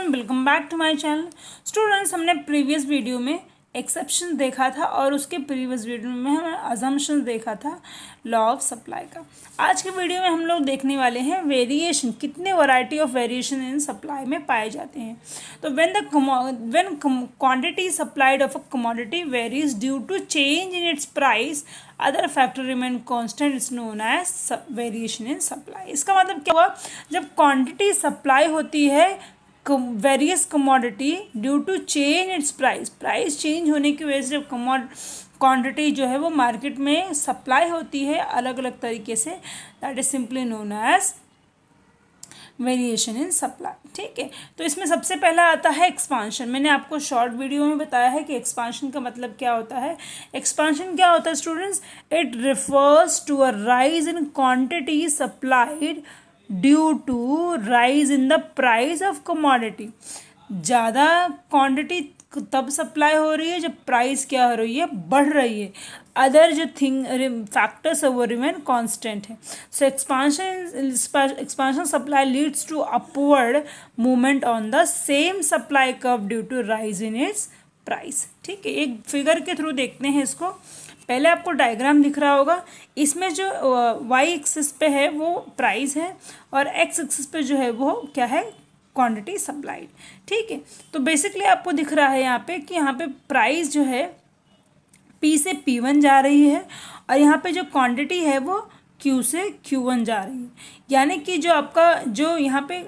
Everyone, welcome back to my channel. Students, हमने previous video में exception देखा था और उसके प्रीवियस वीडियो में हमने अजम्पशन देखा था लॉ ऑफ सप्लाई का। आज के वीडियो में हम लोग देखने वाले हैं वेरिएशन, कितने variety of variation in supply में पाए जाते हैं। तो when quantity supplied of a commodity varies due to change in its price, other factor remain constant, it's known as variation in supply. इसका मतलब क्या हुआ, जब क्वांटिटी सप्लाई होती है various commodity due to change its price change होने की वजह से जब क्वांटिटी जो है वो मार्केट में सप्लाई होती है अलग अलग तरीके से, that is simply known as variation in supply. ठीक है, तो इसमें सबसे पहला आता है एक्सपांशन। मैंने आपको शॉर्ट वीडियो में बताया है कि एक्सपांशन का मतलब क्या होता है। एक्सपांशन क्या होता है students? It refers to a rise in quantity supplied due to rise in the price of commodity. ज़्यादा क्वांटिटी तब सप्लाई हो रही है जब प्राइस क्या हो रही है, बढ़ रही है। अदर जो फैक्टर्स है वो रिमेन कांस्टेंट है। So expansion supply leads to upward movement on the same supply curve due to rise in its price. ठीक है, एक फिगर के थ्रू देखते हैं इसको। पहले आपको डायग्राम दिख रहा होगा, इसमें जो वाई एक्सिस पे है वो प्राइस है और एक्स एक्सिस पे जो है वो क्या है, क्वांटिटी सप्लाइड। ठीक है, तो बेसिकली आपको दिख रहा है यहाँ पे कि यहाँ पे प्राइस जो है P से P1 जा रही है और यहाँ पे जो क्वांटिटी है वो Q से Q1 जा रही है। यानी कि जो आपका जो यहाँ पे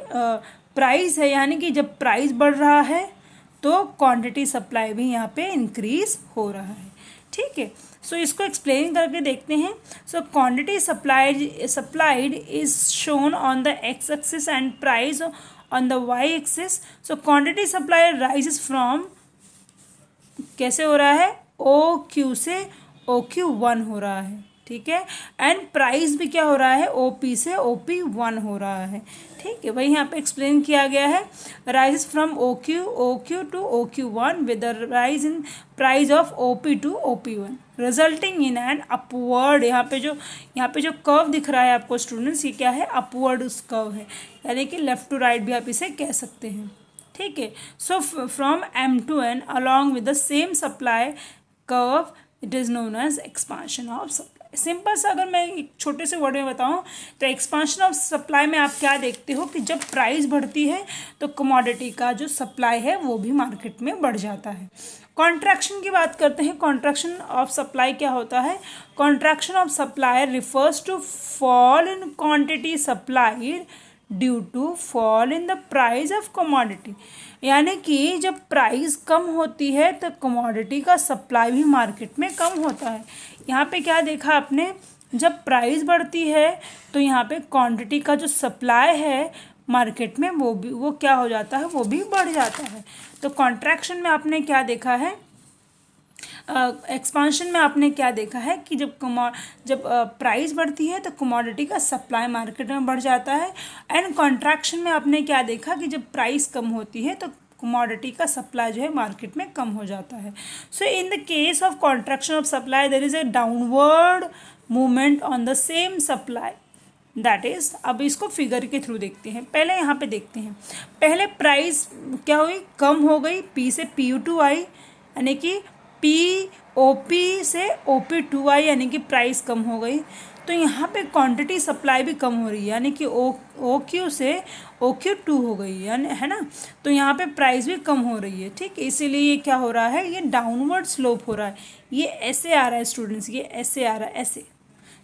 प्राइस है, यानी कि जब प्राइस बढ़ रहा है तो क्वांटिटी सप्लाई भी यहाँ पे इंक्रीज हो रहा है। ठीक है, सो इसको एक्सप्लेन करके देखते हैं। So quantity supplied is shown on the X axis and price on the Y axis. So quantity supply rises from, कैसे हो रहा है, ओ क्यू से ओ क्यू वन हो रहा है। ठीक है, एंड प्राइस भी क्या हो रहा है, ओ पी से ओ पी वन हो रहा है। ठीक है, वही यहाँ पे एक्सप्लेन किया गया है, rise from O Q to O Q one with the rise in price of O P to O P one resulting in an upward. यहाँ पे जो कर्व दिख रहा है आपको स्टूडेंट्स, ये क्या है, अपवर्ड उस कर्व है, यानी कि लेफ्ट टू राइट भी आप इसे कह सकते हैं। ठीक है, so from M to N along with the same supply curve, it is known as expansion of supply. Simple सा अगर मैं एक छोटे से वर्ड में बताऊं तो एक्सपांशन ऑफ सप्लाई में आप क्या देखते हो कि जब प्राइस बढ़ती है तो कमोडिटी का जो सप्लाई है वो भी मार्केट में बढ़ जाता है। कॉन्ट्रैक्शन की बात करते हैं। कॉन्ट्रैक्शन ऑफ सप्लाई क्या होता है? Contraction of supply refers to fall in quantity supplied due to fall in the price of commodity. यानी कि जब प्राइस कम होती है तो कमोडिटी का सप्लाई भी मार्केट में कम होता है। यहाँ पे क्या देखा आपने, जब प्राइस बढ़ती है तो यहाँ पे क्वांटिटी का जो सप्लाई है मार्केट में वो क्या हो जाता है, वो भी बढ़ जाता है। तो कॉन्ट्रैक्शन में आपने क्या देखा है, एक्सपांशन में आपने क्या देखा है कि जब प्राइस बढ़ती है तो कमोडिटी का सप्लाई मार्केट में बढ़ जाता है। एंड कॉन्ट्रैक्शन में आपने क्या देखा कि जब प्राइस कम होती है तो कमोडिटी का सप्लाई जो है मार्केट में कम हो जाता है। So in the case of contraction of supply there is a downward movement on the same supply, that is. अब इसको फिगर के थ्रू देखते हैं। पहले यहाँ पे देखते हैं, पहले प्राइस क्या हुई, कम हो गई, P से PU2 आई, यानी कि POP से OP2 आई, यानी कि प्राइस कम हो गई। तो यहाँ पे क्वांटिटी सप्लाई भी कम हो रही है, यानी कि OQ से OQ2 हो गई, यानी है ना। तो यहाँ पे प्राइस भी कम हो रही है। ठीक है, इसीलिए ये क्या हो रहा है, ये डाउनवर्ड स्लोप हो रहा है। ये ऐसे आ रहा है स्टूडेंट्स, ये ऐसे आ रहा है, ऐसे।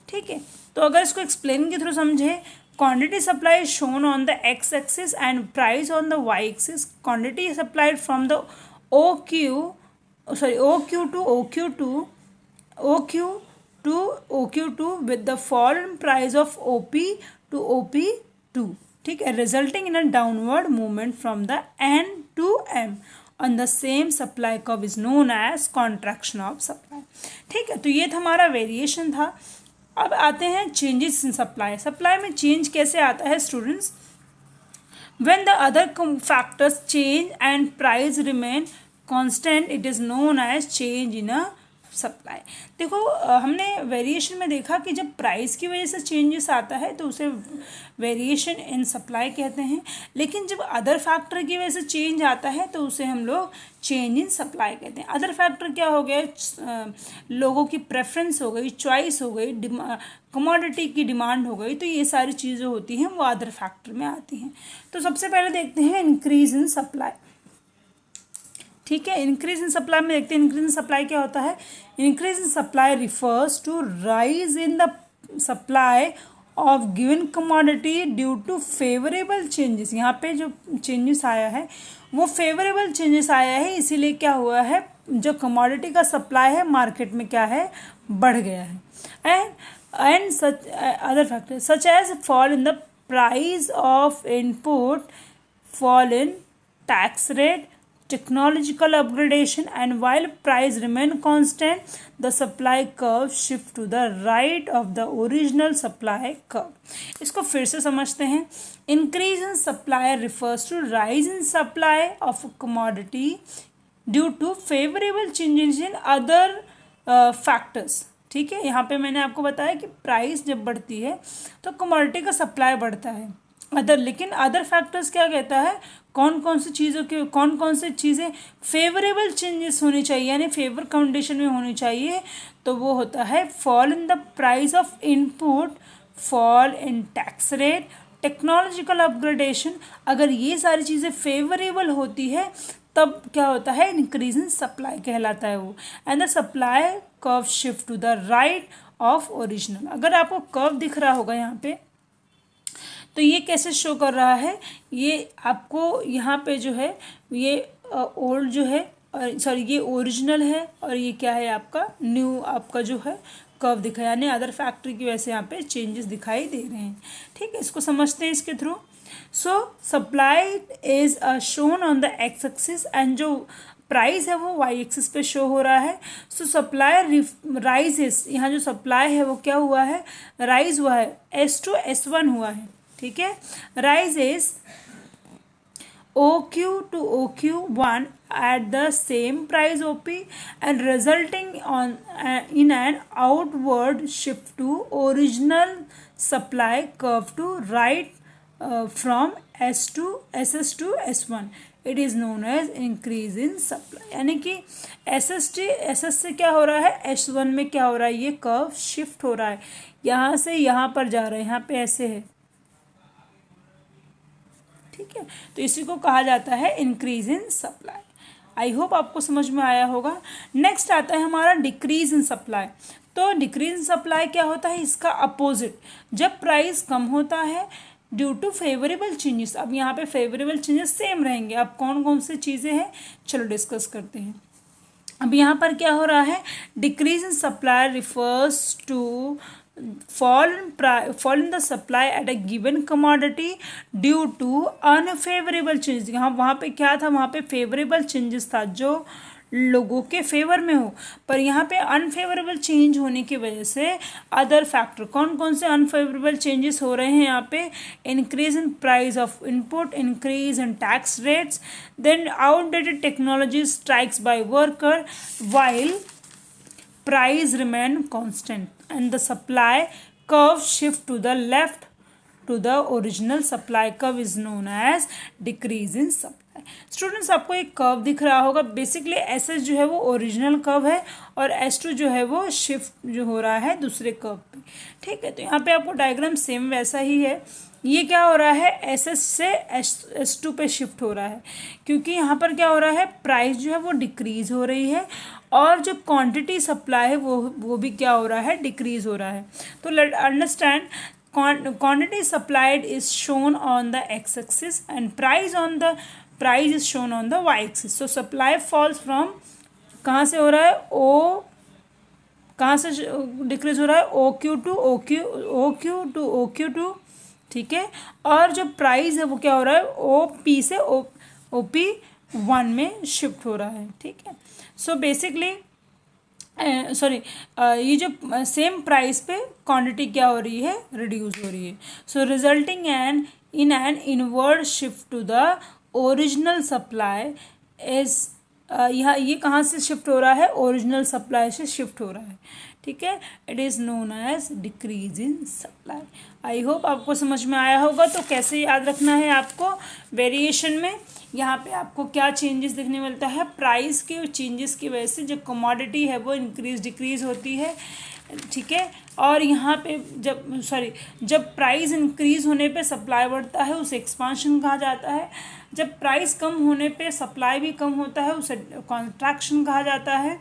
ठीक है, तो अगर इसको एक्सप्लेन के थ्रू समझे, quantity supply shown on the X axis and price on the Y axis. Quantity supplied from the OQ to OQ2 with the fall in price of OP to OP2, ठीक है, resulting in a downward movement from the N to M on the same supply curve is known as contraction of supply। ठीक है, तो ये था हमारा variation था। अब आते हैं चेंजेस इन सप्लाई। सप्लाई में चेंज कैसे आता है students? when the other factors change and price remain constant, it is known as change in a supply. देखो हमने वेरिएशन में देखा कि जब प्राइस की वजह से चेंजेस आता है तो उसे वेरिएशन इन सप्लाई कहते हैं, लेकिन जब अदर फैक्टर की वजह से चेंज आता है तो उसे हम लोग चेंज इन सप्लाई कहते हैं। अदर फैक्टर क्या हो गया, लोगों की प्रेफरेंस हो गई, चॉइस हो गई, कमोडिटी की डिमांड हो गई, तो ये सारी चीज़ें होती हैं वो अदर फैक्टर में आती हैं। तो सबसे पहले देखते हैं इंक्रीज इन सप्लाई। ठीक है, इंक्रीज इन सप्लाई में देखते हैं इंक्रीज इन सप्लाई क्या होता है। Increase in supply refers to rise in the supply of given commodity due to favourable changes. यहाँ पे जो चेंजेस आया है वो फेवरेबल चेंजेस आया है, इसीलिए क्या हुआ है, जो कमोडिटी का सप्लाई है मार्केट में क्या है, बढ़ गया है। And such other factor such as fall in the price of input, fall in tax rate, technological upgradation, and while price remain constant the supply curve shift to the right of the original supply curve। इसको फिर से समझते हैं। increase in supply refers to rise in supply of a commodity due to favorable changes in other factors। ठीक है, यहाँ पे मैंने आपको बताया कि प्राइस जब बढ़ती है तो कमोडिटी का सप्लाई बढ़ता है, लेकिन अदर फैक्टर्स क्या कहता है, कौन कौन सी चीज़ें फेवरेबल चेंजेस होनी चाहिए, यानी फेवर कंडीशन में होनी चाहिए, तो वो होता है fall in the price of input, fall in tax rate, technological upgradation. अगर ये सारी चीज़ें फेवरेबल होती है तब क्या होता है, इंक्रीज इन सप्लाई कहलाता है वो। And the supply curve shift to the right of original. अगर आपको कर्व दिख रहा होगा यहाँ पे, तो ये कैसे शो कर रहा है, ये आपको यहाँ पे जो है ये ओल्ड जो है, सॉरी ये ओरिजिनल है, और ये क्या है आपका न्यू, आपका जो है कर्व दिखा, यानी अदर फैक्टर की वजह से यहाँ पे चेंजेस दिखाई दे रहे हैं। ठीक है, इसको समझते हैं इसके through. So supply is shown on the X axis, and जो प्राइस है वो वाई एक्सिस पे शो हो रहा है। सो सप्लाई राइजेस, यहाँ जो सप्लाई है वो क्या हुआ है, राइज हुआ है, S2 S1 हुआ है। ठीक है, rise is OQ to OQ1 at the same price OP and resulting in an outward shift to original supply curve to right from SS to S1। It is known as increase in supply। यानी कि SS से क्या हो रहा है, S1 में क्या हो रहा है, ये कर्व शिफ्ट हो रहा है, यहाँ से यहाँ पर जा रहा है, यहाँ पे ऐसे है। ठीक है, तो इसी को कहा जाता है increase in supply. I hope आपको समझ में आया होगा। नेक्स्ट आता है हमारा डिक्रीज इन सप्लाई। तो डिक्रीज इन सप्लाई क्या होता है, इसका अपोजिट, जब प्राइस कम होता है ड्यू टू फेवरेबल चेंजेस। अब यहाँ पे फेवरेबल चेंजेस सेम रहेंगे। अब कौन कौन सी चीज़ें हैं, चलो डिस्कस करते हैं। अब यहाँ पर क्या हो रहा है, decrease in supply refers to fall in the supply at a given commodity due to unfavorable changes। यहाँ वहाँ पे क्या था, वहाँ पे फेवरेबल चेंजेस था जो लोगों के फेवर में हो, पर यहाँ पे अनफेवरेबल चेंज होने की वजह से अदर फैक्टर, कौन कौन से अनफेवरेबल चेंजेस हो रहे हैं यहाँ पे, increase in price of input, increase in tax rates, then outdated technology strikes by worker while price remain constant and the supply curve shift to the left to the original supply curve is known as decrease in supply। Students आपको एक curve दिख रहा होगा, basically SS जो है वो original curve है और S2 जो है वो शिफ्ट जो हो रहा है दूसरे कर्व पे। ठीक है, तो यहाँ पे आपको डायग्राम सेम वैसा ही है। ये क्या हो रहा है, SS से S2 पे शिफ्ट हो रहा है, क्योंकि यहाँ पर क्या हो रहा है, प्राइस जो है वो डिक्रीज हो रही है और जो क्वांटिटी सप्लाई है वो भी क्या हो रहा है, डिक्रीज हो रहा है। तो let understand, quantity supplied is shown on the x-axis and price is shown on the y-axis। so supply falls from, कहाँ से हो रहा है, कहाँ से डिक्रीज हो रहा है, OQ to OQ2। ठीक है, और जो प्राइस है वो क्या हो रहा है, OP से OP1 में शिफ्ट हो रहा है। ठीक है, सो बेसिकली ये जो सेम प्राइस पे क्वांटिटी क्या हो रही है, रिड्यूस हो रही है। So resulting in an inward shift to the original supply is यहाँ ये कहाँ से शिफ्ट हो रहा है, ओरिजिनल सप्लाई से शिफ्ट हो रहा है, ठीक है। It is known as decrease in supply. I hope आपको समझ में आया होगा। तो कैसे याद रखना है आपको, वेरिएशन में यहाँ पे आपको क्या चेंजेस देखने मिलता है, प्राइस के चेंजेस की वजह से जो कमोडिटी है वो इंक्रीज डिक्रीज होती है, ठीक है। और यहाँ पे जब प्राइस इंक्रीज होने पे सप्लाई बढ़ता है उसे एक्सपांशन कहा जाता है। जब प्राइस कम होने पे सप्लाई भी कम होता है उसे कॉन्ट्रैक्शन कहा जाता है।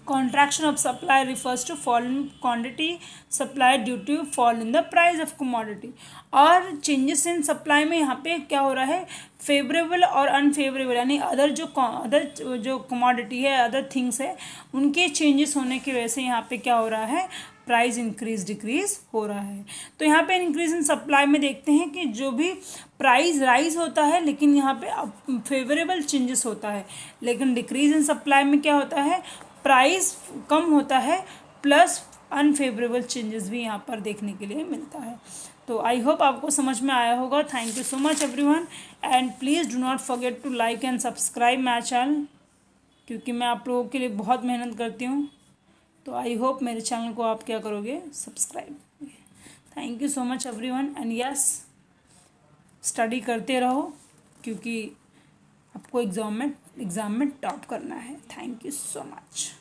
Contraction of supply refers to fall in quantity supplied due to fall in the price of commodity। और changes in supply में यहाँ पे क्या हो रहा है, फेवरेबल और अनफेवरेबल यानी अदर जो commodity है, अदर थिंग्स है, उनके चेंजेस होने की वजह से यहाँ पे क्या हो रहा है, प्राइस इंक्रीज डिक्रीज हो रहा है। तो यहाँ पे इंक्रीज इन सप्लाई में देखते हैं कि जो भी प्राइस राइज होता है लेकिन यहाँ पे फेवरेबल चेंजेस होता है, लेकिन डिक्रीज इन सप्लाई में क्या होता है, प्राइस कम होता है प्लस अनफेवरेबल चेंजेस भी यहाँ पर देखने के लिए मिलता है। तो आई होप आपको समझ में आया होगा। Thank you so much everyone, and please do not forget to like and subscribe my channel, क्योंकि मैं आप लोगों के लिए बहुत मेहनत करती हूँ। तो आई होप मेरे चैनल को आप क्या करोगे, subscribe. Thank you so much everyone, and yes, study करते रहो क्योंकि आपको एग्ज़ाम में टॉप करना है। Thank you so much.